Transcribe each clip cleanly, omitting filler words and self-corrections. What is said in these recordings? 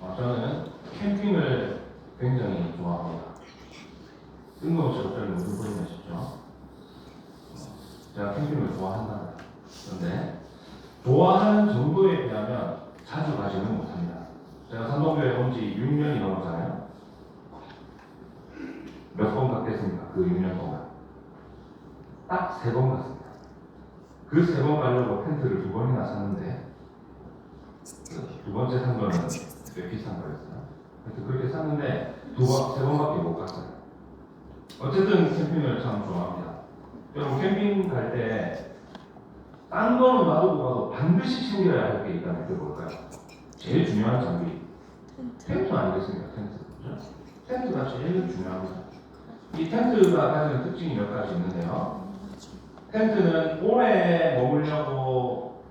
저는 캠핑을 굉장히 좋아합니다. 뜬금없이 갑자기 무슨 소리가 싶죠? 제가 캠핑을 좋아한다. 그런데 좋아하는 정도에 비하면 자주 가지는 못합니다. 제가 산동교에 온 지 6년이 넘었잖아요. 몇 번 갔겠습니까? 그 6년 동안 딱 3번 갔습니다. 그 3번 가려고 텐트를 2번이나 샀는데 두 번째 산 거는 꽤 비싼 거였어요. 하여튼 그렇게 샀는데 3번밖에 못 갔어요. 어쨌든 캠핑을 참 좋아합니다. 여러분 캠핑 갈 때 딴 거는 놔두고 가도 반드시 챙겨야 할 게 있다면 그게 뭘까요? 제일 중요한 장비 텐트 아니겠습니까? 텐트. 그렇죠? 텐트가 제일 중요합니다. 이 텐트가 가지는 특징이 몇 가지 있는데요. 텐트는 오래 머물려고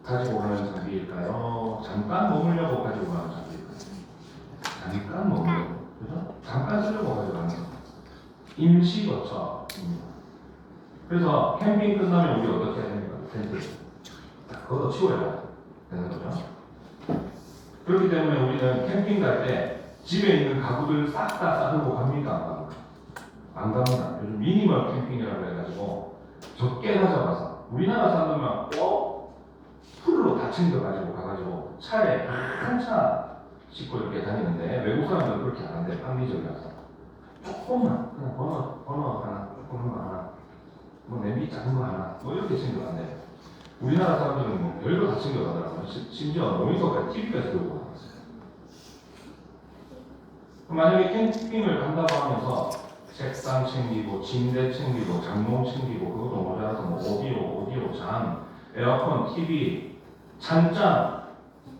가지고 가는 장비일까요? 잠깐 머물려고 가지고 가는 장비일까요? 잠깐 머물려고, 그죠? 잠깐 쓰려고 가지고 가는 임시 거처입니다. 그래서 캠핑 끝나면 우리 어떻게 해야 됩니까? 텐트 걷어 치워야 되는 거죠. 그렇기 때문에 우리는 캠핑 갈 때 집에 있는 가구들 싹 다 싸들고 갑니까? 안 갑니까? 안 갑니다. 요즘 미니멀 캠핑이라고 해가지고 적게 가져가서 우리나라 사람들만 꼭 풀로 다 챙겨가지고 가가지고 차에 한 차 싣고 이렇게 다니는데 외국 사람들은 그렇게 안 한대. 합리적이라서 조금만 그냥 버너 하나, 조그만 거 하나, 뭐 냄비 작은 거 하나, 뭐 이렇게 챙겨간대. 우리나라 사람들은 뭐 별거 다 챙겨가더라고요. 심지어 모니터까지 TV까지 들고 가봤어요. 만약에 캠핑을 간다고 하면서 책상 챙기고, 침대 챙기고, 장롱 챙기고, 그것도 모자라서 뭐 오디오, 잠, 에어컨, TV, 찬장,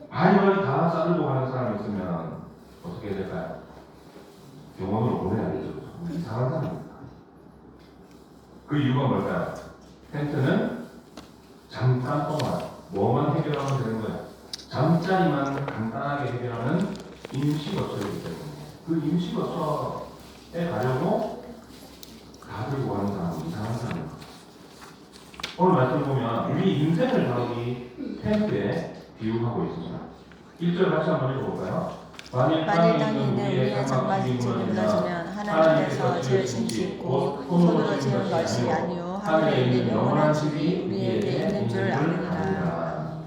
바리바리 다 싸들고 가는 사람이 있으면 어떻게 해야 될까요? 병원으로 보내야겠죠. 이상한 사람입니다. 그 이유가 뭘까요? 텐트는 잠깐 동안 뭐만 해결하면 되는 거야? 잠자리만 간단하게 해결하는 임시 거처이기 때문에 그 임시 거처에 가려고 다 들고 가는 사람은 이상한 사람입니다. 오늘 말씀을 보면 우리 인생을 다루기 텐트에 비유하고 있습니다. 1절 같이 한번 읽어볼까요? 만일 땅에 있는 우리의 장막집이 무너지면 하나님께서 지으신 집 곧 손으로 지은 것이 아니요 하늘에 있는 영원한 집이 우리에게 있는 줄 아느니라.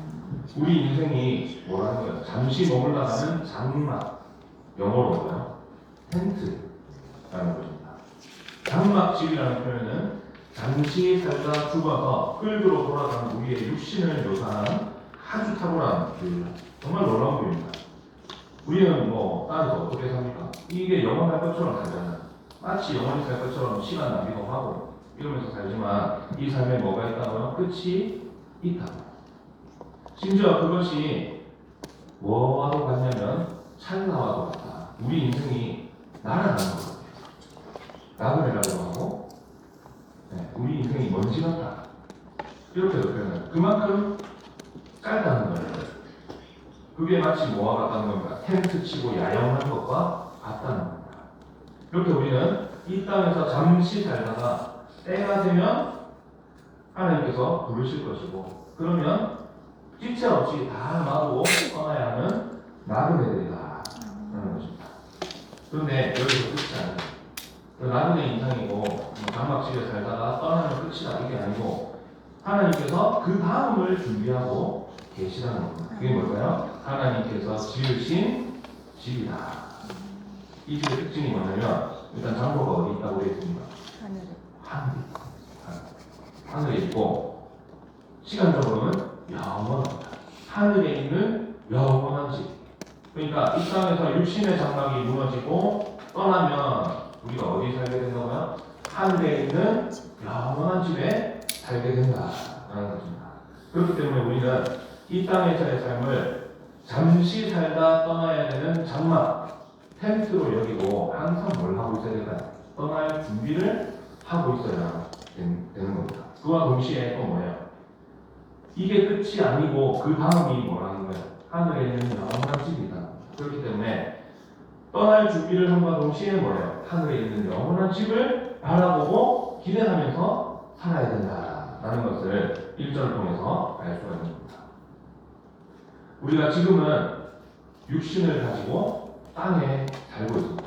우리 인생이 뭐라는 거예요? 잠시 머물러가는 장막, 영어로 뭐예요? 텐트라는 것입니다. 장막집이라는 표현은 잠시 살다 죽어서 끌그로 돌아가는 우리의 육신을 묘사하는 아주 탁월한 비유입니다. 정말 놀라운 비유입니다. 우리는 뭐 땅에서 어떻게 삽니까? 이게 영원할 것처럼 살잖아요. 마치 영원히 살 것처럼 시간 낭비도 하고 이러면서 살지만 이 삶에 뭐가 있다고요? 끝이 있다고. 심지어 그것이 뭐와도 같냐면 찰나와도 같다. 우리 인생이 날아가는 것 같아요. 나그네라고 하고 우리 인생이 먼지 같다. 이렇게도 표현해요. 그만큼 짧다는 거예요. 그게 마치 뭐와 같다는 겁니다. 텐트 치고 야영하는 것과 같다는 겁니다. 이렇게 우리는 이 땅에서 잠시 살다가 때가 되면 하나님께서 부르실 것이고 그러면 지체 없이 다 놔두고 떠나야 하는 나그네들이다 라는 것입니다. 그런데 여기서 끝이 아니에요. 나그네 인상이고 장막집에 살다가 떠나면 끝이다 이게 아니고 하나님께서 그 다음을 준비하고 계시다는 겁니다. 그게 뭘까요? 하나님께서 지으신 집이다. 이 집의 특징이 뭐냐면 일단 장소가 어디 있다고 했습니까? 하늘에 있고 시간적으로는 영원합니다. 하늘에 있는 영원한 집. 그러니까 이 땅에서 육신의 장막이 무너지고 떠나면 우리가 어디 살게 된다고요? 하늘에 있는 영원한 집에 살게 된다라는 것입니다. 그렇기 때문에 우리는 이 땅에서의 삶을 잠시 살다 떠나야 되는 장막, 텐트로 여기고 항상 뭘 하고 있어야 될까요? 떠날 준비를 하고 있어야 되는 겁니다. 그와 동시에 또 뭐예요? 이게 끝이 아니고 그 다음이 뭐라는 거예요? 하늘에 있는 영원한 집이다. 그렇기 때문에 떠날 준비를 함과 동시에 뭐예요? 하늘에 있는 영원한 집을 바라보고 기대하면서 살아야 된다라는 것을 1절을 통해서 알 수가 있는 겁니다. 우리가 지금은 육신을 가지고 땅에 살고 있습니다.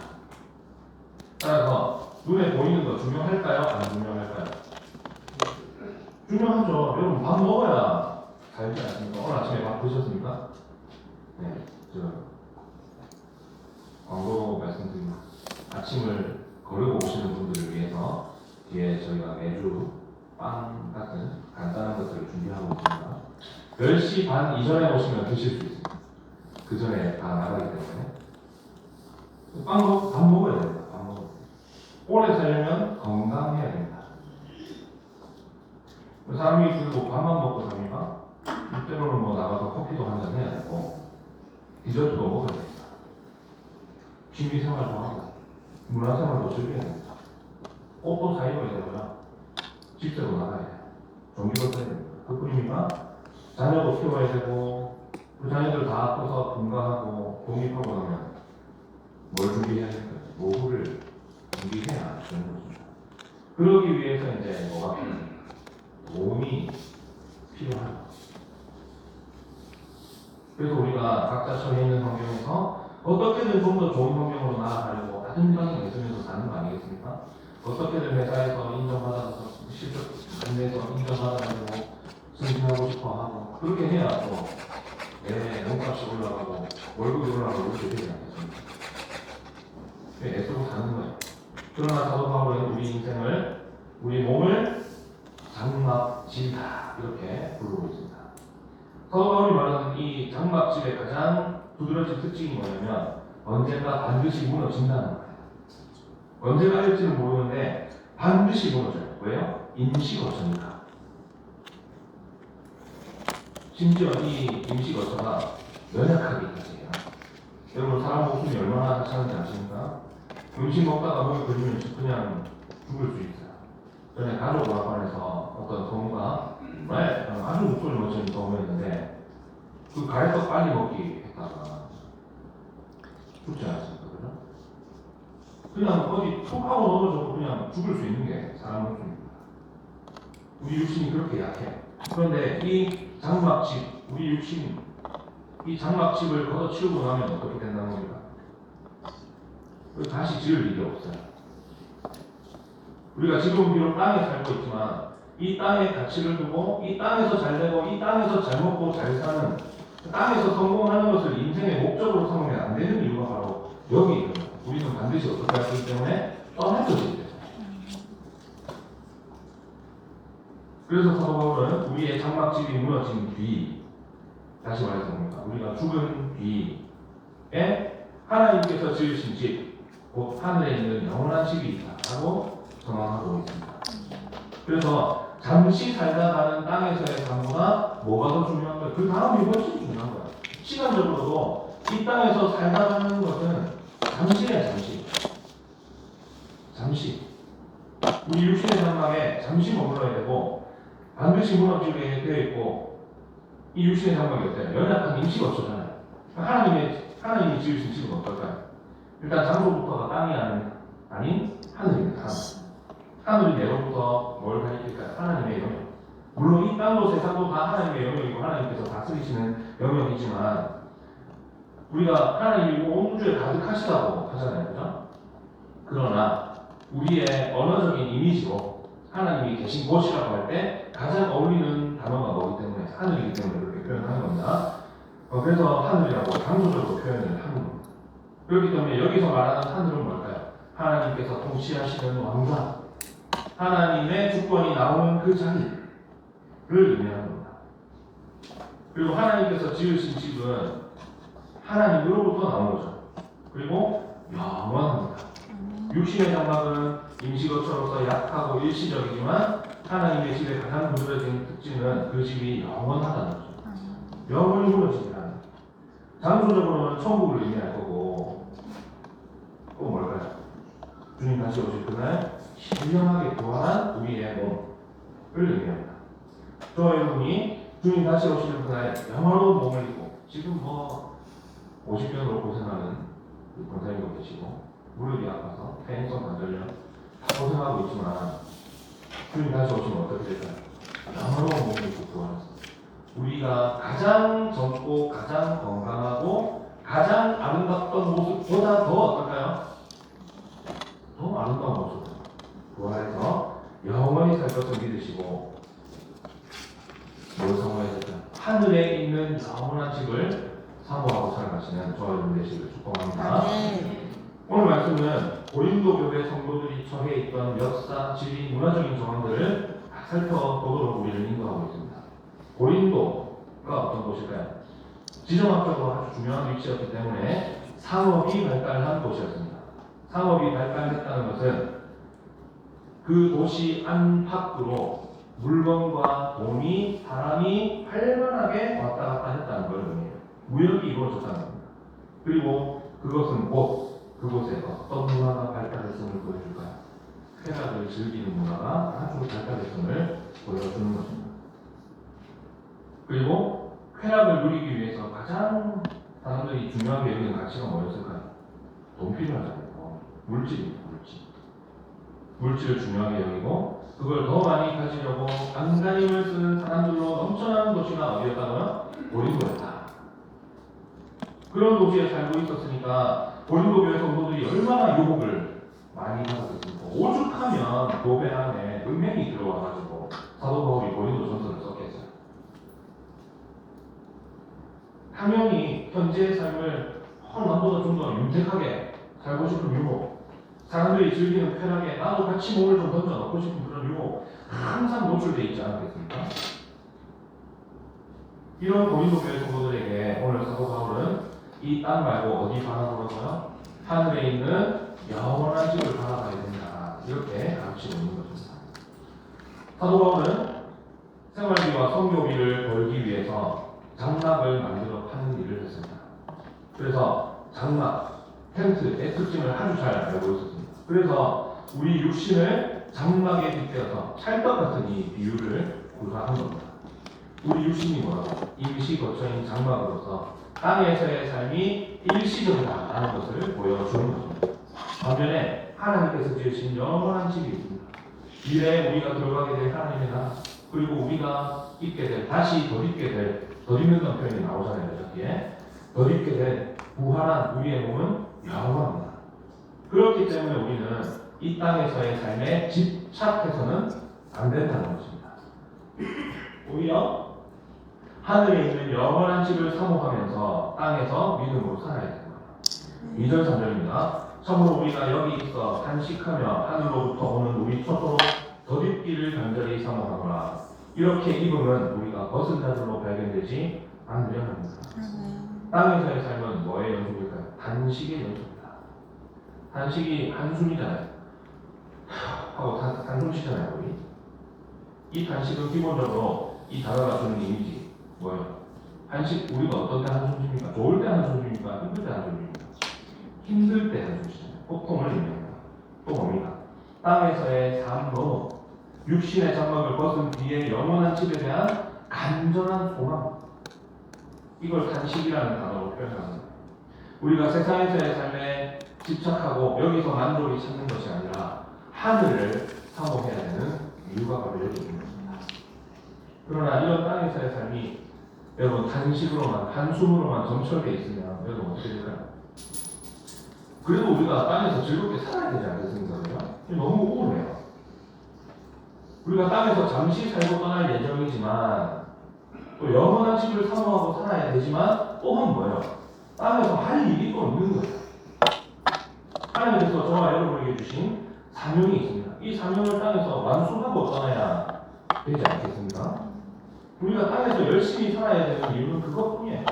따라서 눈에 보이는 거 중요할까요? 안 중요할까요? 중요하죠. 여러분 밥 먹어야 살지 않습니까? 오늘 아침에 밥 드셨습니까? 네, 저 광고 말씀드립니다. 아침을 거르고 오시는 분들을 위해서 뒤에 저희가 매주 빵 같은 간단한 것들을 준비하고 있습니다. 10시 반 이전에 오시면 드실 수 있습니다. 그 전에 다 나가기 때문에 밥 먹어야 됩니다. 밥 먹어야 됩니다. 오래 살려면 건강해야 됩니다. 사람이 그리고 밥만 먹고 삽니까? 때로는 뭐 나가서 커피도 한잔 해야 되고 디저트도 먹어야 됩니다. 취미생활도 하고 문화생활도 즐겨야 됩니다. 옷도 사입어야 되고요. 집세도 나가야 돼요. 전기도 써야 됩니다. 그뿐입니까? 자녀도 키워야 되고 그 자녀들 다 커서 분가하고 독립하고 나면 뭘 준비해야 될까요? 노후를 준비해야 되는 것입니다. 그러기 위해서 이제 뭐가 필요합니까? 도움이 필요하다. 그래서 우리가 각자 처해 있는 환경에서 어떻게든 좀 더 좋은 환경으로 나아가려고 같은 방향에 있으면서 사는 거 아니겠습니까? 어떻게든 회사에서 인정받아서 실적 안내서 인정받아가지고 승진하고 싶어 하고 그렇게 해야 또 내 몸값이 올라가고 월급이 올라가고 이렇게 되지 않겠습니까? 애쓰고 사는 거예요. 그러나 사도 바울은 우리 인생을 우리 몸을 장막질이다 이렇게 부르고 있습니다. 사도 바울이 말하는 이 장막질의 가장 두드러진 특징이 뭐냐면 언젠가 반드시 무너진다는 거예요. 언제가 될지는 모르는데 반드시 무너져요. 왜요? 임시거처니까. 심지어 이 임시거처가 연약하기까지 해요. 여러분 사람 목숨이 얼마나 하찮은지 아십니까? 음식 먹다가 목이 걸리면 그냥 죽을 수 있어요. 전에 가족 오락관에서 어떤 성우가 아주 목소리 멋진 성우였는데 그 가래떡 빨리 먹기 했다가 죽지 않았습니까? 그죠? 그냥 어디 툭 하고 넘어져도 그냥 죽을 수 있는 게 사람 목숨입니다. 우리 육신이 그렇게 약해. 그런데 이 장막집, 우리 육신, 이 장막집을 걷어치우고 나면 어떻게 된다는 겁니까? 다시 지을 일이 없어요. 우리가 지금 비록 땅에 살고 있지만 이 땅에 가치를 두고 이 땅에서 잘 되고 이 땅에서 잘 먹고 잘 사는 땅에서 성공하는 것을 인생의 목적으로 삼으면 안 되는 이유가 바로 여기 있는 거예요. 우리는 반드시 어떻게 하기 때문에 떠나져야 돼요. 그래서 사도 바울은 우리의 장막집이 무너진 뒤, 다시 말해서 뭡니까? 우리가 죽은 뒤에 하나님께서 지으신 집, 곧 하늘에 있는 영원한 집이 있다라고 전망하고 있습니다. 그래서 잠시 살다 가는 땅에서의 삶보다 뭐가 더 중요한 거예요? 그 다음이 훨씬 중요한 거예요. 시간적으로도 이 땅에서 살다 가는 것은 잠시예요, 잠시. 잠시. 우리 육신의 장막에 잠시 머물러야 되고 반드시 무너지게 되어 있고 이 육신의 장막이 어때요? 연약한 임시거처잖아요. 하나님이 지으신 집은 어떨까요? 일단 장소부터가 땅이 아닌 하늘입니다. 하늘이 내로부터 뭘 가리킬까요? 하나님의 영역. 물론 이 땅도 세상도 다 하나님의 영역이고 하나님께서 다스리시는 영역이지만 우리가 하나님이 온 우주에 가득하시다고 하잖아요. 그죠? 그러나 우리의 언어적인 이미지로 하나님이 계신 곳이라고 할 때 가장 어울리는 단어가 뭐기 때문에 하늘이기 때문에 그렇게 표현하는 겁니다. 그래서 하늘이라고 장소적으로 표현을 하는 겁니다. 그렇기 때문에 여기서 말하는 하늘은 뭘까요? 하나님께서 통치하시는 왕좌, 하나님의 주권이 나오는 그 자리를 의미하는 겁니다. 그리고 하나님께서 지으신 집은 하나님으로부터 나온 거죠. 그리고 영원합니다. 육신의 장막은 임시거처로서 약하고 일시적이지만 하나님의 집의 가장 두드러진 특징은 그 집이 영원하다는 거죠. 영원히 무너지지 않아요. 장소적으로는 천국을 의미할 거고 또 뭘까요? 주님 다시 오실 그날 신령하게 부활한 우리의 몸을 의미합니다. 저와 여러분이 주님 다시 오시는 그날 영원한 몸을 입고 지금 50년으로 고생하는 권사님도 계시고 무릎이 아파서 폐행성 관절염 다 고생하고 있지만 주님 다시 오시면 어떻게 될까요? 영원한 몸을 입고 부활하셨습니다. 우리가 가장 젊고 가장 건강하고 가장 아름답던 모습보다 더 어떨까요? 더 아름다운 모습 부활해서 영원히 살 것을 믿으시고 뭘 사모하셨다? 하늘에 있는 영원한 집을 사모하고 살아가시는 저와 여러분 되시길 축복합니다. 오늘 말씀은 고린도 교회 성도들이 처해 있던 역사, 지리, 문화적인 정황들을 살펴보도록 우리를 인도하고 있습니다. 고린도가 어떤 곳일까요? 지정학적으로 아주 중요한 위치였기 때문에 상업이 발달한 곳이었습니다. 상업이 발달했다는 것은 그 도시 안팎으로 물건과 돈이, 사람이 활발하게 왔다 갔다 했다는 걸 의미해요. 무역이 이루어졌다는 겁니다. 그리고 그것은 곧 그곳에 어떤 문화가 발달했음을 보여줄까요? 쾌락을 즐기는 문화가 아주 발달했음을 보여주는 것입니다. 그리고 쾌락을 누리기 위해서 가장 사람들이 중요하게 여기는 가치가 뭐였을까요? 돈 필요하잖아요. 물질입니다. 물질을 중요하게 여기고 그걸 더 많이 가지려고 안간힘을 쓰는 사람들로 넘쳐나는 도시가 어디였다고요? 고린도였다. 그런 도시에 살고 있었으니까 고린도 교회 성도들이 얼마나 유혹을 많이 받았겠습니까? 오죽하면 교회 안에 은행이 들어와가지고 사도 바울이 고린도 전서를 썼겠어요. 당연히 현재의 삶을 남보다 좀 더 윤택하게 살고 싶은 유혹, 사람들이 즐기는 쾌락에 나도 같이 몸을 좀 던져 넣고 싶은 그런 유혹 항상 노출되어 있지 않겠습니까? 이런 고린도 교회 성도들에게 오늘 사도 바울은 이 땅 말고 어디 바라보라고요? 하늘에 있는 영원한 집을 바라봐야 된다. 이렇게 가르치고 있는 것입니다. 사도 바울은 생활비와 선교비를 벌기 위해서 장막을 만들어 파는 일을 했습니다. 그래서 장막, 텐트의 특징을 아주 잘 알고 있었습니다. 그래서 우리 육신을 장막에 빗대어서 찰떡 같은 이 비유를 구사한 겁니다. 우리 육신이 뭐라고? 임시 거처인 장막으로서 땅에서의 삶이 일시적이다라는 것을 보여주는 것입니다. 반면에 하나님께서 지으신 영원한 집이 있습니다. 미래에 우리가 들어가게 될 하나님의 나라, 그리고 우리가 입게 될, 다시 덧입게 될, 덧입는다는 표현이 나오잖아요. 여기에 덧입게 될 부활한 우리의 몸은 영원합니다. 그렇기 때문에 우리는 이 땅에서의 삶에 집착해서는 안 된다는 것입니다. 오히려 하늘에 있는 영원한 집을 사모하면서 땅에서 믿음으로 살아야 됩니다. 2절 3절입니다. 참으로 우리가 여기 있어 탄식하며 하늘로부터 오는 우리 초토로 덧입기를 간절히 사모하노라. 이렇게 입으면 우리가 벗은 자들로 발견되지 않으려 합니다. 땅에서의 삶은 뭐의 연속일까요? 단식의 연속입니다. 단식이 한숨이잖아요. 하고 한숨 쉬잖아요. 우리. 이 단식은 기본적으로 이 단어가 주는 이미지 뭐예요? 한식, 우리가 어떤 때 한숨 쉽니까? 좋을 때 한숨 쉽니까? 힘들 때 한숨 쉽니까? 힘들 때 한숨 쉬잖아요. 고통을 의미합니다. 또 뭡니까? 땅에서의 삶으로 육신의 장막을 벗은 뒤에 영원한 집에 대한 간절한 소망, 이걸 단식이라는 단어로 표현합니다. 우리가 세상에서의 삶에 집착하고 여기서 만족이 찾는 것이 아니라 하늘을 사모해야 되는 이유가 바로 여기 있는 것입니다. 그러나 이런 땅에서의 삶이 여러분 단식으로만, 한숨으로만 점철되어 있으면 여러분 어떻게 될까요? 그래도 우리가 땅에서 즐겁게 살아야 되지 않겠습니까? 너무 우울해요. 우리가 땅에서 잠시 살고 떠날 예정이지만 또 영원한 집을 사모하고 살아야 되지만 또한 뭐예요? 땅에서 할 일이 또 있는 거예요. 하나님께서 저와 여러분에게 주신 사명이 있습니다. 이 사명을 땅에서 완수하고 떠나야 되지 않겠습니까? 우리가 땅에서 열심히 살아야 되는 이유는 그것뿐이에요.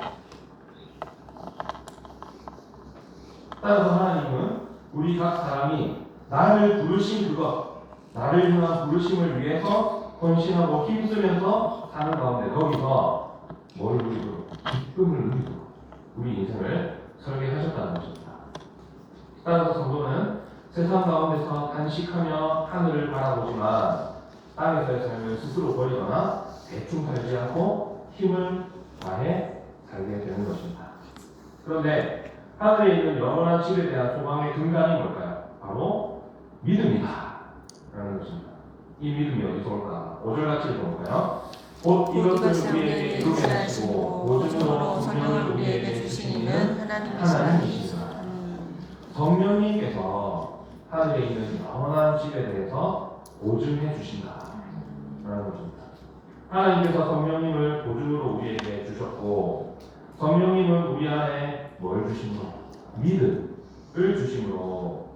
따라서 하나님은 우리 각 사람이 나를 부르신 그것, 나를 향한 부르심을 위해서 헌신하고 힘쓰면서 사는 가운데 거기서 뭘 누리도록, 기쁨을 누리도록 우리 인생을 설계하셨다는 것입니다. 따라서 성도는 세상 가운데서 단식하며 하늘을 바라보지만 땅에서의 삶을 스스로 버리거나 대충 살지 않고 힘을 다해 살게 되는 것입니다. 그런데 하늘에 있는 영원한 집에 대한 소망의 근간이 뭘까요? 바로 믿음이다 라는 것입니다. 이 믿음이 어디서 올까? 5절같이 읽어볼까요? 곧 이것을 우리에게 이루게 하시고 모든으로 성령을 우리에게 주신 이는 하나님의 하늘에 있는 영원한 집에 대해서 보증해 주신다 라는 것입니다. 하나님께서 성령님을 보증으로 우리에게 주셨고, 성령님은 우리 안에 뭘 주심으로? 믿음을 주심으로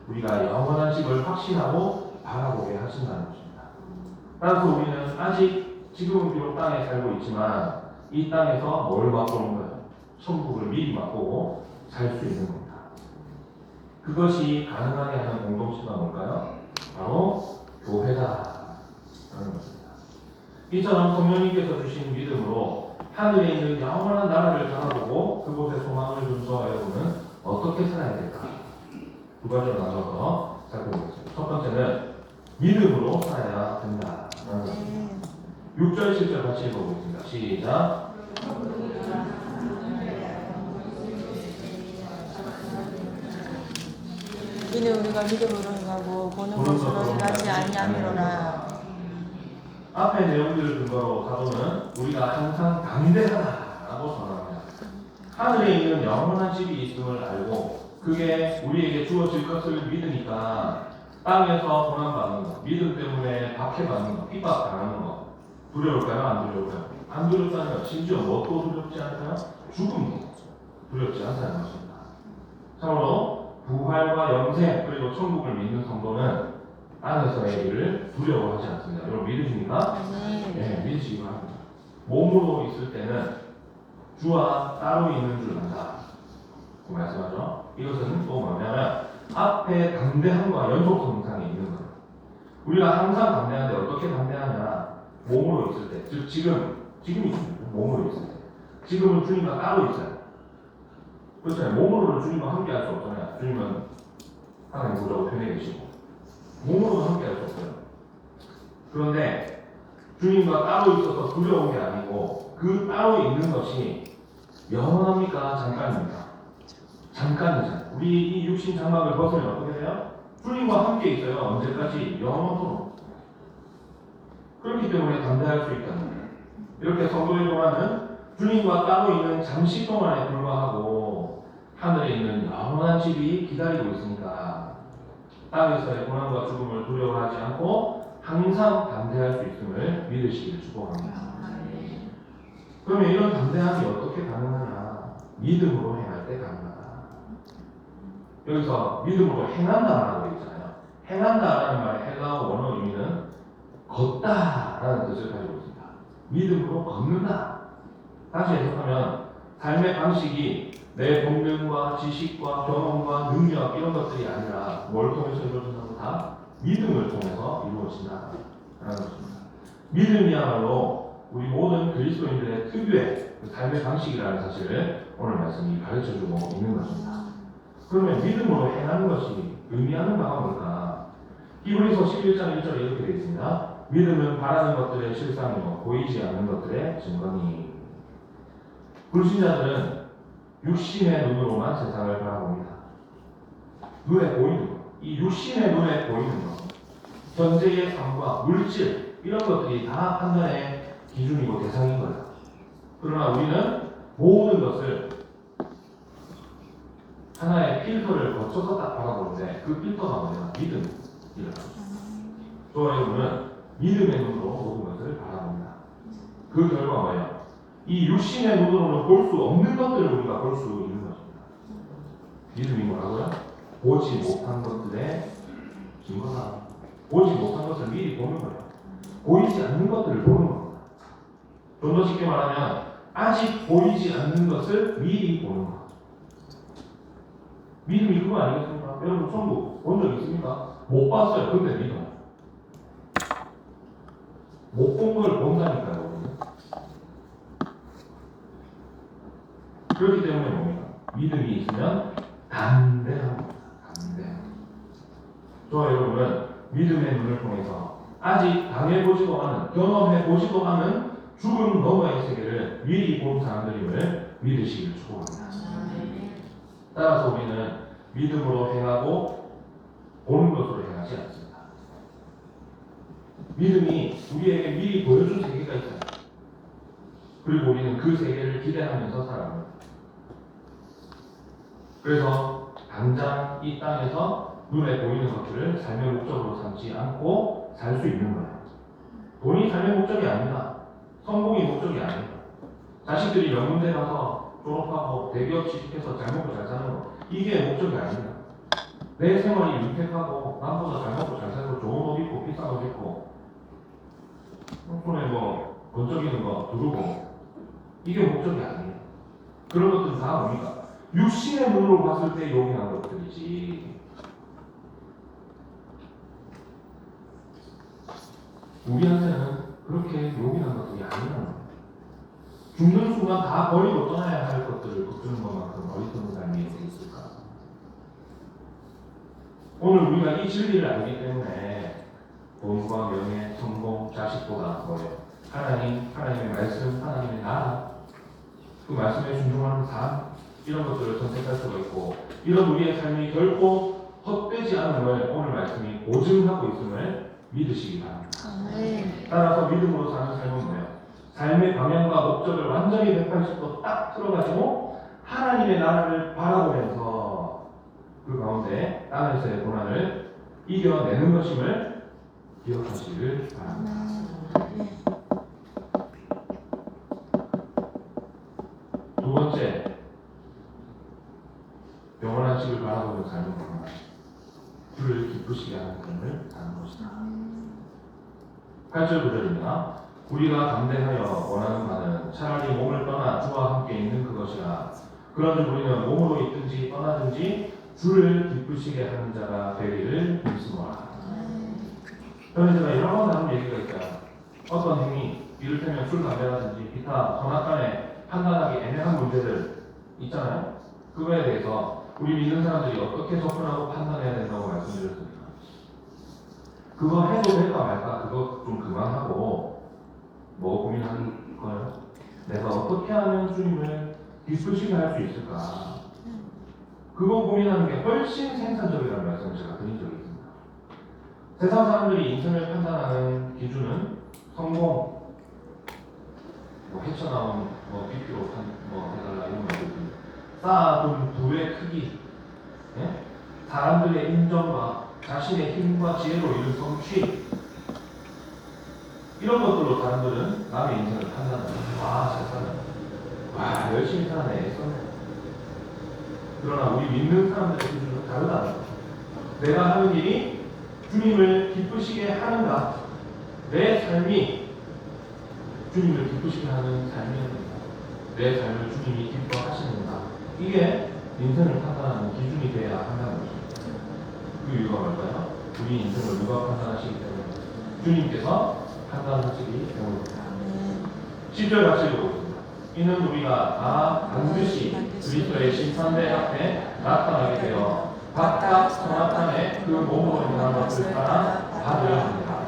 우리가 영원한 집을 확신하고 바라보게 하신다는 것입니다. 따라서 우리는 아직 지금은 비록 땅에 살고 있지만 이 땅에서 뭘 맛보는 거예요? 천국을 미리 맛보고 살 수 있는 겁니다. 그것이 가능하게 하는 공동체가 뭘까요? 바로 교회다 라는 것입니다. 이처럼 성령님께서 주신 믿음으로 하늘에 있는 영원한 나라를 바라보고 그곳에 소망을 둔 저와 여러분은 어떻게 살아야 될까? 두 가지로 나눠서 살펴보겠습니다. 첫 번째는 믿음으로 살아야 된다 라는 것입니다. 6절 7절 같이 읽어보겠습니다. 시작. 이는 우리가 믿음으로 행하고 보는 것으로 행하지 아니함이로라. 앞의 내용들을 근거로 사도는 우리가 항상 담대하다라고 전합니다. 하늘에 있는 영원한 집이 있음을 알고 그게 우리에게 주어질 것을 믿으니까 땅에서 고난받는 것, 믿음 때문에 박해받는 것, 핍박당하는 것 두려울까요? 안 두려울까요? 안 두렵다면 심지어 무엇도 두렵지 않을까요? 죽음도 두렵지 않다는 것입니다. 참으로 부활과 영생 그리고 천국을 믿는 성도는 땅에서의 일을 두려워하지 않습니다. 여러분 믿으십니까? 네, 믿으시기 바랍니다. 몸으로 있을 때는 주와 따로 있는 줄 안다. 그 말씀하죠. 이것은 또 뭐냐면 앞에 담대함과 연속성상에 있는 거예요. 우리가 항상 담대한데 어떻게 담대하냐? 몸으로 있을 때, 즉 지금이 몸으로 있을 때, 지금은 주님과 따로 있어요. 그렇잖아요. 몸으로는 주님과 함께 할 수 없잖아요. 주님은 하나님 보좌 편에 계시고 몸으로는 함께 할 수 없어요. 그런데 주님과 따로 있어서 두려운 게 아니고 그 따로 있는 것이 영원합니까? 잠깐입니까? 잠깐이잖아요. 우리 이 육신 장막을 벗으면 어떻게 돼요? 주님과 함께 있어요. 언제까지? 영원토록. 그렇기 때문에 담대할 수 있다는 거예요. 이렇게 성도의 동안은 주님과 따로 있는 잠시 동안에 불과하고 하늘에 있는 영원한 집이 기다리고 있으니까 땅에서의 고난과 죽음을 두려워하지 않고 항상 담대할 수 있음을 믿으시기를 축복합니다. 그러면 이런 담대함이 어떻게 가능하냐? 믿음으로 행할 때 가능하다. 여기서 믿음으로 행한다라고 있잖아요. 행한다라는 말의 헬라어 원어 의미는 걷다라는 뜻을 가지고 있습니다. 믿음으로 걷는다. 다시 해석하면 삶의 방식이 내 본능과 지식과 경험과 능력 이런 것들이 아니라 뭘 통해서 이루어진다고 다 믿음을 통해서 이루어진다라는 것입니다. 믿음이야말로 우리 모든 그리스도인들의 특유의 삶의 방식이라는 사실을 오늘 말씀이 가르쳐주고 있는 것입니다. 그러면 믿음으로 행하는 것이 의미하는 바가 뭘까? 히브리서 11장 1절에 이렇게 되어 있습니다. 믿음은 바라는 것들의 실상이요 보이지 않는 것들의 증거니. 불신자들은 육신의 눈으로만 세상을 바라봅니다. 눈에 보이는 것, 이 육신의 눈에 보이는 것, 현재의 삶과 물질 이런 것들이 다 판단의 기준이고 대상인 거예요. 그러나 우리는 모든 것을 하나의 필터를 거쳐서 딱 바라보는데 그 필터가 뭐냐? 믿음이라고. 저와 여러분은 믿음의 눈으로 모든 것을 바라봅니다. 그 결과 뭐예요? 이 육신의 눈으로는 볼 수 없는 것들을 우리가 볼 수 있는 것입니다. 믿음이 뭐라고요? 보지 못한 것들의 증거다. 보지 못한 것을 미리 보는 거예요. 보이지 않는 것들을 보는 겁니다. 좀 더 쉽게 말하면 아직 보이지 않는 것을 미리 보는 것. 믿음이 그거 아니겠습니까? 여러분 천국 본 적 있습니까? 못 봤어요. 근데 믿어요. 못 본 걸 본다니까요. 그렇기 때문에 뭡니까? 믿음이 있으면 담대합니다. 담대합니다. 저와 여러분은 믿음의 눈을 통해서 아직 당해보지도 않은, 경험해보지도 않은 죽음 너머의 세계를 미리 본 사람들임을 믿으시길 축복합니다. 따라서 우리는 믿음으로 행하고 보는 것으로 행하지 않습니다. 믿음이 우리에게 미리 보여준 세계가 있어요. 그리고 우리는 그 세계를 기대하면서 살아갑니다. 그래서 당장 이 땅에서 눈에 보이는 것들을 삶의 목적으로 삼지 않고 살 수 있는 거예요. 돈이 삶의 목적이 아니다. 성공이 목적이 아니다. 자식들이 명문대 가서 졸업하고 대기업 취직해서 잘 먹고 잘 사는 거, 이게 목적이 아니다. 내 생활이 윤택하고 남보다 잘 먹고 잘 살고 좋은 옷 입고 비싼 옷 입고 손에 뭐 번쩍이는 거 두르고, 이게 목적이 아니에요. 그런 것들은 다 뭡니까? 육신의 눈으로 봤을 때 요긴한 것들이지, 우리한테는 그렇게 요긴한 것들이 아니에요. 죽는 순간 다 버리고 떠나야 할 것들을 걱정하는 것만큼 어리석은 삶이 어디 있을까? 오늘 우리가 이 진리를 알기 때문에 돈과 명예, 성공, 자식보다 뭐예요? 하나님, 하나님의 말씀, 하나님의 나라, 그 말씀에 순종하는 삶, 이런 것들을 선택할 수가 있고, 이런 우리의 삶이 결코 헛되지 않음을 오늘 말씀이 보증하고 있음을 믿으시기 바랍니다. 따라서 믿음으로 사는 삶은 뭐예요? 삶의 방향과 목적을 완전히 180도 딱 틀어가지고 하나님의 나라를 바라보면서 그 가운데 땅에서의 고난을 이겨내는 것임을 기억하시길 바랍니다. 두 번째, 영원한 집을 바라보는 삶은 뭐냐? 주를 기쁘시게 하는 삶을 사는 것이다. 8절 9절입니다. 우리가 담대하여 원하는 바는 차라리 몸을 떠나 주와 함께 있는 그것이라. 그런즉 우리는 몸으로 있든지 떠나든지 주를 기쁘시게 하는 자가 되기를 힘쓰노라. 그런데 제가 여러 번 나눈 얘기가 있어요. 어떤 행위, 이를테면 술, 담배라든지 기타 선악간에 판단하기 애매한 문제들 있잖아요. 그거에 대해서 우리 믿는 사람들이 어떻게 접근하고 판단해야 된다고 말씀드렸습니다. 그거 해도 될까 말까 그거 좀 그만하고 뭐 고민하는 거예요? 내가 어떻게 하면 주님을 기쁘시게 할 수 있을까? 그거 고민하는 게 훨씬 생산적이라는 말씀을 제가 드린 적이 있습니다. 세상 사람들이 인생을 판단하는 기준은 성공, 뭐 헤쳐나온 뭐 BP로 뭐 해달라 이런 것들, 쌓아둔 부의 크기, 예? 사람들의 인정과 자신의 힘과 지혜로 이룬 성취, 이런 것들로 사람들은 남의 인생을 판단하는. 와, 잘 살았네. 와, 열심히 살아내. 애썼네. 그러나 우리 믿는 사람들의 기준은 다르다는 거죠. 내가 하는 일이 주님을 기쁘시게 하는가? 내 삶이 주님을 기쁘시게 하는 삶이었는가? 내 삶을 주님이 기뻐하시는가? 이게 인생을 판단하는 기준이 돼야 한다는 거죠. 그 이유가 뭘까요? 우리 인생을 누가 판단하시기 때문에 주님께서 판단하시기 때문입니다. 10절 같이 읽어보겠습니다. 이는 우리가 다 반드시 그리스도의 심판대 앞에 나타나게 되어 각각 선악간에 그 몸으로 행한 것을 따라 받으려 합니다.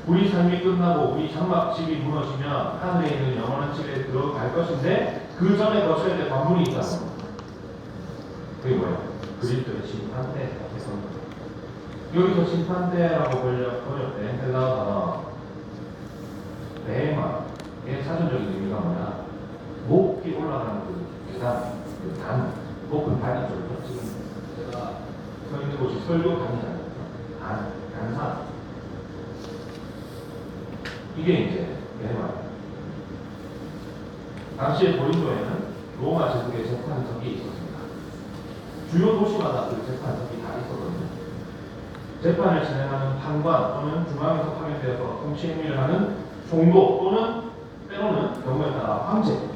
우리 삶이 끝나고 우리 장막집이 무너지면 하늘에 있는 영원한 집에 들어갈 것인데 그 전에 거쳐야 될 관문이 있다는 겁니다. 그게 뭐예요? 그리스도의 심판대 앞에서. 여기서 심판대라고 번역된 헬라어 단어 베헤마의 사전적인 의미가 뭐냐? 높이 올라가는 그 계단, 그 단, 높은 단이죠. 지금 제가 서 있는 곳이 설교단이잖아요. 단산. 이게 이제 베헤마예요. 당시에 고린도에는 로마 제국의 재판석이 있었습니다. 주요 도시마다 그 재판석이 다 있었거든요. 재판을 진행하는 판관 또는 중앙에서 파견되어서 통치 행위를 하는 총독 또는 때로는 경우에 따라 황제,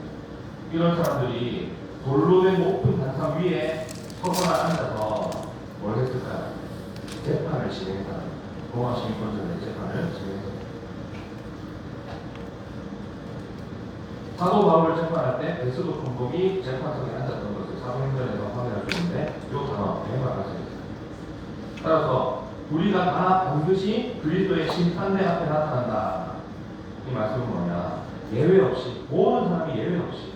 이런 사람들이 돌로 된 높은 단상 위에 서거나 앉아서 뭘 했을까요? 재판을 진행했다. 로마 시민권자들의 재판을 진행했습니다. 사도 바울을 재판할 때 베스도 총독이 재판석에 앉았던 것을 사도행전에서 확인할 수 있는데 이 단어 베헤마가 쓰였습니다. 따라서 우리가 다 반드시 그리스도의 심판대 앞에 나타난다. 이 말씀은 뭐냐? 예외 없이, 모든 사람이 예외 없이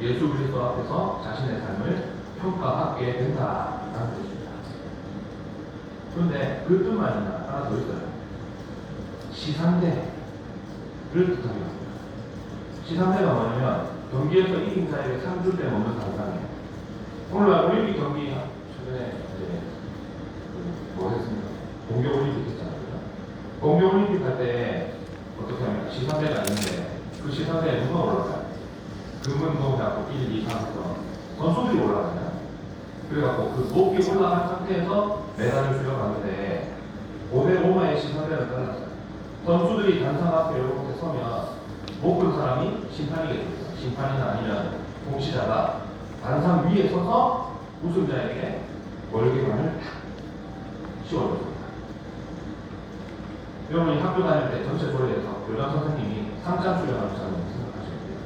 예수 그리스도 앞에서 자신의 삶을 평가하게 된다라는 뜻입니다. 그런데 그 뜻만 아니라 하나 더 있어요. 시상대를 뜻하게 합니다. 시상대가 뭐냐면 경기에서 이긴 자에게 상 줄 때 먹는 단상이에요. 오늘날 올림픽 경기 최근에 이제 뭐 했습니까? 동계올림픽 했잖아요. 동계올림픽 할 때 어떻게 합니까? 시상대가 있는데 그 시상대에 누가 올라가요? 금은동 해갖고 1, 2, 3 해서 선수들이 올라가잖아요. 그래갖고 그 높이 올라간 상태에서 메달을 수여하는데 5대 로마의 시상대는 끝났어요. 선수들이 단상 앞에 이렇게 서면 못 본 사람이 심판이 됩니다. 심판이나 아니면 동시자가 단상 위에 서서 우승자에게 월계관을 탁 씌워줍니다. 여러분이 학교 다닐 때 전체 조례에서 교장 선생님이 상장 수여하는 장면을 생각하셔야 돼요.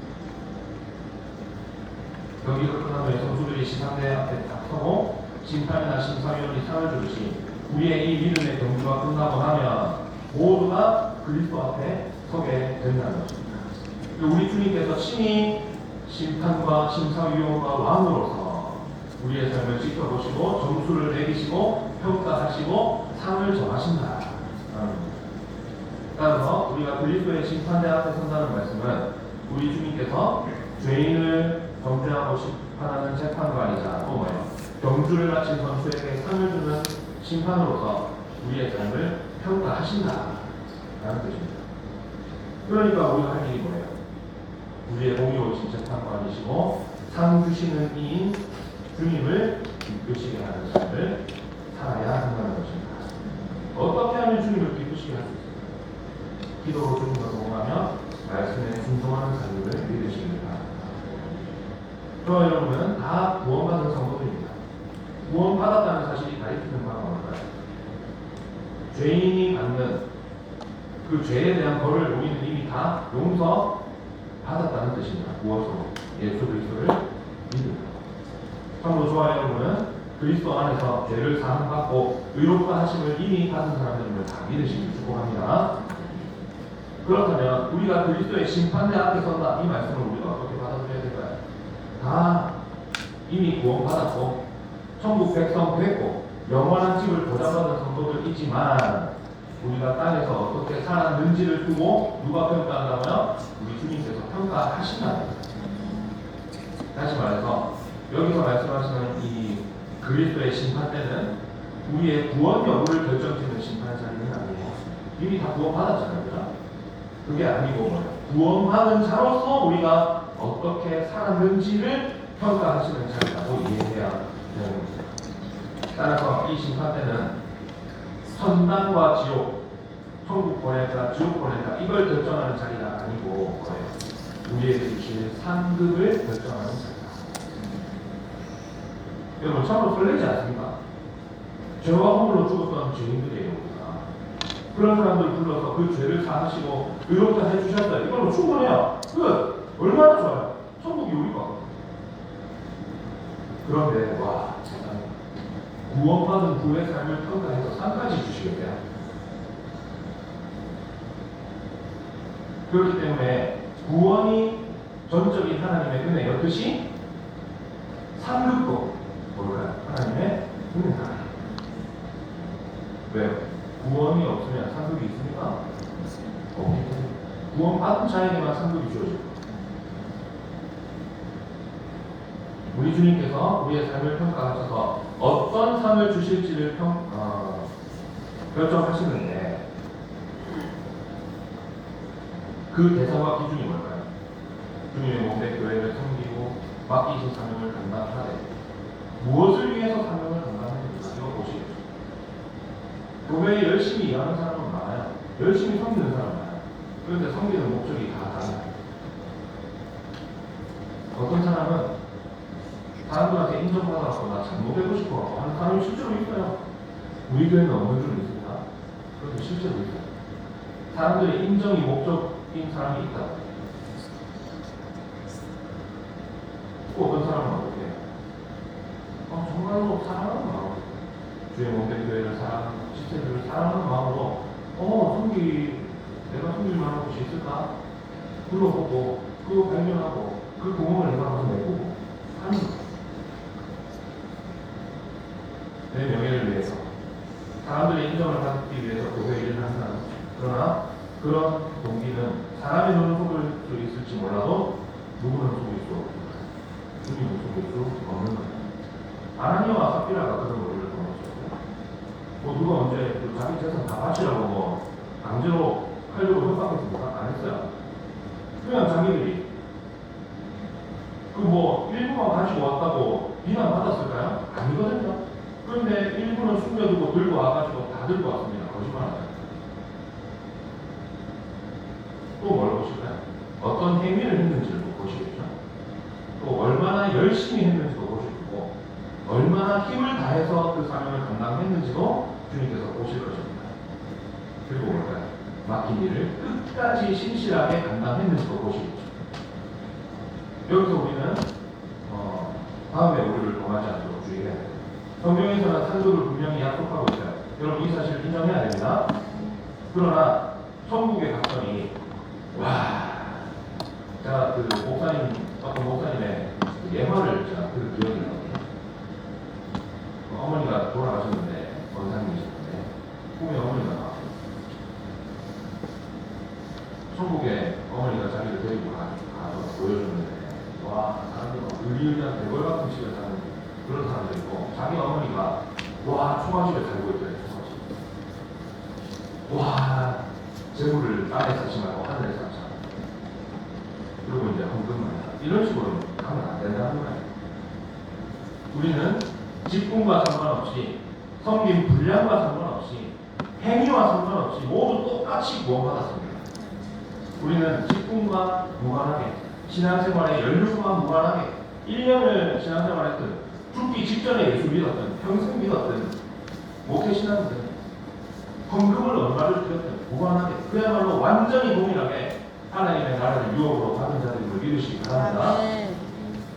경기가 끝나면 선수들이 시상대 앞에 딱 서고 심판이나 심사위원이 상을 주듯이 우리의 이 믿음의 경주가 끝나고 나면 모두가 그리스도 앞에 서게 된다는 것입니다. 우리 주님께서 친히 심판과 심사위원과 왕으로서 우리의 삶을 지켜보시고 점수를 매기시고 평가하시고 상을 정하신다. 따라서 우리가 그리스도의 심판대 앞에 선다는 말씀은 우리 주님께서 죄인을 범죄하고 심판하는 재판관이자 또 뭐예요? 경주를 마친 선수에게 상을 주는 심판으로서 우리의 삶을 평가하신다라는 뜻입니다. 그러니까 우리가 할 일이 뭐예요? 우리의 공의로우신 재판관이시고 상 주시는 이인 주님을 기쁘시게 하는 삶을 살아야 한다는 것입니다. 어떻게 하면 주님을 기쁘시게 할 수 있습니까? 기도로 주님을 동하며 말씀에 순종하는 삶을 믿으시기 바랍니다. 저와 여러분은 다 구원받은 성도들입니다. 구원받았다는 사실이 가리키는 바가 뭘까요? 죄인이 받는 그 죄에 대한 벌을 우리는 이미 다 용서받았다는 뜻입니다. 무엇으로? 예수 그리스도를 믿음으로. 참으로 저와 여러분은 그리스도 안에서 죄를 사함받고 의롭다 하심을 이미 받은 사람들임을 다 믿으시길 축복합니다. 그렇다면 우리가 그리스도의 심판대 앞에 선다 이 말씀을 우리가 어떻게 받아들여야 될까요? 다 이미 구원받았고 천국 백성 됐고 영원한 집을 보장받은 성도들 있지만 우리가 땅에서 어떻게 살았는지를 두고 누가 평가한다면 우리 주님께서 평가하신다는 거예요. 다시 말해서 여기서 말씀하시는 이 그리스도의 심판대는 우리의 구원 여부를 결정짓는 심판 자리는 아니에요. 이미 다 구원받았잖아요. 그게 아니고 구원받은 자로서 우리가 어떻게 살았는지를 평가하시는 자리라고 이해해야 되는 겁니다. 따라서 이 심판 때는 천당과 지옥, 천국 보낼까 지옥 보낼까 이걸 결정하는 자리가 아니고 우리에게 주실 상급을 결정하는 자리다. 여러분 참으로 설레지 않습니까? 죄와 허물로 죽었던 죄인들이에요. 우리가. 그런 사람들 불러서 그 죄를 사하시고 의롭다 해주셨다. 이걸로 충분해요. 끝! 얼마나 좋아요. 천국이 우리 거. 그런데 와 세상에 구원받은 부의 삶을 평가해서 상까지 주시겠대요. 그렇기 때문에 구원이 전적인 하나님의 은혜였듯이 상급도 뭘까요? 하나님의 은혜다. 왜요? 구원이 없으면 상급이 있습니까? 없기 때문에 구원받은 자에게만 상급이 주어집니다. 우리 주님께서 우리의 삶을 평가하셔서 어떤 상을 주실지를 결정하시는데 그 대상과 기준이 뭘까요? 주님의 몸대 교회를 섬기고 맡기신 사명을 감당하되 무엇을 위해서 사명을 감당하는지 이거 보시겠죠. 교회에 열심히 일하는 사람은 많아요. 열심히 섬기는 사람은 많아요. 그런데 섬기는 목적이 다 달라요. 어떤 사람은 사람들한테 인정받아서 나 잘못되고 싶어 하는 사람이 실제로 있어요. 우리 교회는 없는 줄 믿습니다. 그런데 실제로 있어요. 사람들의 인정이 목적인 사람이 있다. 또 어떤 사람은 어떻게 해요? 정말로 사랑하는 마음으로 주의 몸된 교회를 사랑하는 지체들을 사랑하는 마음으로 내가 섬길 만한 곳이 있을까? 불러보고 그거 발견하고 그 공헌을 내가 가서 내보고 하는 거예요. 내 명예를 위해서 사람들의 인정을 받기 위해서 교회 일을 하는 사람. 그러나 그런 동기는 사람의 눈을 속일 수 있을지 몰라도 누구는 속일 수 없습니다. 주님은 속일 수 없는 거예요. 아나니아와 삽비라가 그런 우리를 도와줬고, 뭐 누가 언제 그 자기 재산 다 바치라고 뭐 강제로 하려고 협박했습니까? 안 했어요. 그냥 자기들이 그 뭐 일부만 가지고 왔다고 비난받았을까요? 아니거든요. 그런데 일부는 숨겨두고 들고 와가지고 다 들고 왔습니다. 거짓말하죠. 또 뭘 보실까요? 어떤 행위를 했는지를 보시겠죠. 또 얼마나 열심히 했는지도 보실 거고, 얼마나 힘을 다해서 그 사명을 감당했는지도 주님께서 보실 것입니다. 그리고 뭘까요? 맡긴 일을 끝까지 신실하게 감당했는지도 보시겠죠. 여기서 우리는 다음에 우리를 동하지 않도록 주의해야 돼요. 성경에서는 상급을 분명히 약속하고 있어요. 여러분 이 사실을 인정해야 됩니다. 그러나 천국에 갔더니 제가 그 어떤 목사님의 그 예화를 제가 그 기억이 나거든요. 어머니가 돌아가셨는데 원장님이셨는데 꿈에 어머니가 나왔어요. 천국에 어머니가 자기를 데리고 가서 보여줬는데 사람들이 의리의리한 대궐 같은 집에 사는 그런 사람도 있고, 자기 어머니가 총알집에 살고 있더래. 총알집. 재물을 땅에 쌓지 말고 하늘에 쌓자. 그리고 이제 헌금을 해라. 이런 식으로 하면 안 된다는 거예요. 우리는 직분과 상관없이, 섬김 분량과 상관없이, 행위와 상관없이 모두 똑같이 구원받았습니다. 우리는 직분과 무관하게, 신앙생활에 연륜과 무관하게 1년을 신앙생활했든 죽기 직전에 예수 믿었든 평생 믿었든 목회신앙이든 헌금을 얼마를 드렸든 무관하게 그야말로 완전히 동일하게 하나님의 나라를 유업으로 받은 자들을 믿으시기 바랍니다.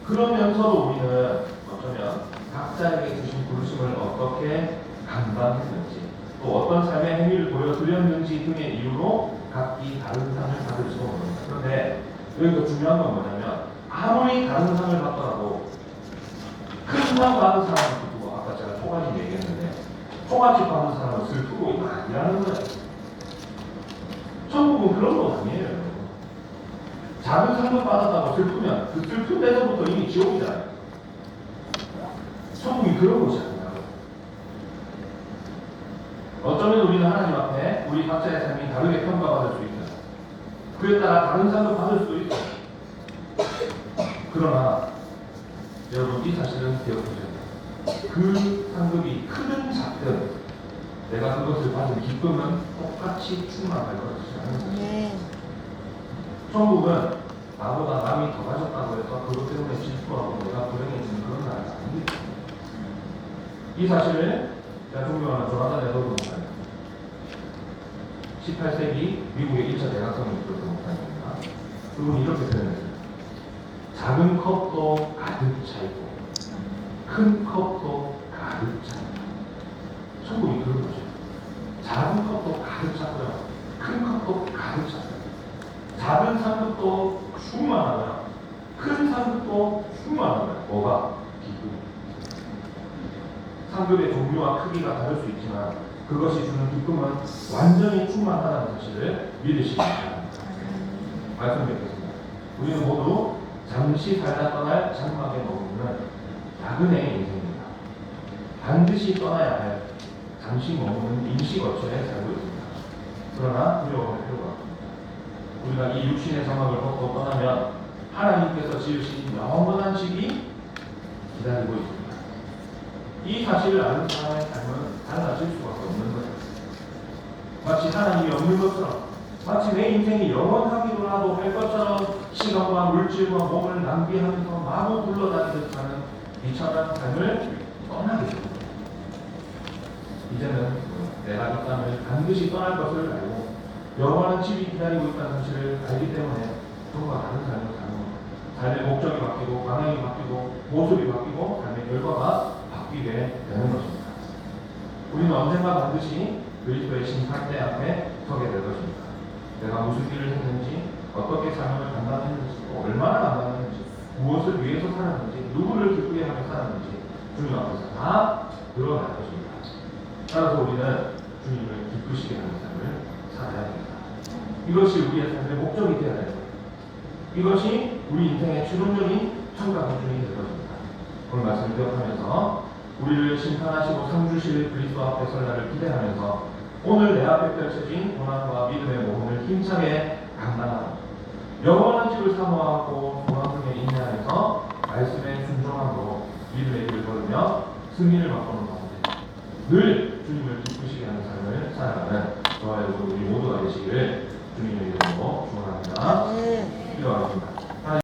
그러면서도 우리는 어쩌면 각자에게 주신 부르심을 어떻게 감당했는지, 또 어떤 삶의 행위를 보여드렸는지 등의 이유로 각기 다른 상을 받을 수가 없습니다. 그런데 여기서 중요한 건 뭐냐면, 아무리 다른 상을 받더라도 큰 상 받은 사람은 기쁘고, 아까 제가 초가집 얘기했는데 초가집 받은 사람은 슬프고, 이거 아니라는 거예요. 천국은 그런 거 아니에요. 작은 상을 받았다고 슬프면 그 슬픈 데서부터 이미 지옥이잖아요. 천국이 그런 곳이 아니라고. 어쩌면 우리는 하나님 앞에 우리 각자의 삶이 다르게 평가받을 수 있어요. 그에 따라 다른 상을 받을 수도 있어요. 그러나 여러분 이 사실은 기억하셔야 돼요. 그 상급이 크든 작든 내가 그것을 받은 기쁨은 똑같이 충만할 것이라는 거예요. 천국은 나보다 남이 더 가졌다고 해서 그것 때문에 질투하고 내가 불행해지는 그런 나라가 아닙니다. 이 사실을 제가 존경하는 조나단 에드워드 목사님, 18세기 미국의 1차 대각성을 이끌었던 목사님입니다. 그분이 이렇게 표현했습니다. 작은 컵도 가득 차있고 큰 컵도 가득 차있다. 천국이 그런 거죠. 작은 컵도 가득 차고요, 큰 컵도 가득 차고요. 작은 상급도 충만하고요, 큰 상급도 충만하고요. 뭐가? 기쁨. 상급의 종류와 크기가 다를 수 있지만 그것이 주는 기쁨은 완전히 충만하다는 사실을 믿으시기 바랍니다. 말씀 뵙겠습니다. 우리는 모두 잠시 살다 떠날 장막에 머무는 야근의 인생입니다. 반드시 떠나야 할 잠시 머무는 임시거처에 살고 있습니다. 그러나 두려워할 필요가 없습니다. 우리가 이 육신의 장막을 벗고 떠나면 하나님께서 지으신 영원한 집이 기다리고 있습니다. 이 사실을 아는 사람의 삶은 달라질 수밖에 없는 거예요. 마치 하나님이 없는 것처럼, 마치 내 인생이 영원하기로 하도 할 것처럼 시간과 물질과 몸을 낭비하면서 마구 굴러다니듯 사는 비참한 삶을 떠나게 됩니다. 이제는 내가 이 땅을 반드시 떠날 것을 알고 영원한 집이 기다리고 있다는 사실을 알기 때문에 그와 다른 삶을 사는 겁니다. 삶의 목적이 바뀌고 방향이 바뀌고 모습이 바뀌고 삶의 결과가 바뀌게 되는 것입니다. 우리는 언젠가 반드시 그리스도의 심판대 앞에 서게 될 것입니다. 내가 무슨 일을 했는지, 어떻게 삶을 감당했는지, 또 얼마나 감당했는지, 무엇을 위해서 살았는지, 누구를 기쁘게 하며 살았는지 주님 앞에서 다 드러날 것입니다. 따라서 우리는 주님을 기쁘시게 하는 삶을 살아야 됩니다. 이것이 우리의 삶의 목적이 되어야 됩니다. 이것이 우리 인생의 최종적인 청각 기준이 될 것입니다. 오늘 말씀을 기억하면서 우리를 심판하시고 상주실 그리스도 앞에 설 날을 기대하면서 오늘 내 앞에 펼쳐진 고난과 믿음의 모험을 힘차게 감당하라. 영원한 집을 사모하고 소망중에 인내하면서 말씀에 순종함으로 믿음의 길을 걸으며 승리를 맛보는 가운데 늘 주님을 기쁘시게 하는 삶을 살아가는 저와 여러분 우리 모두가 되시기를 주님의 이름으로 축원합니다. 네. 기도하겠습니다.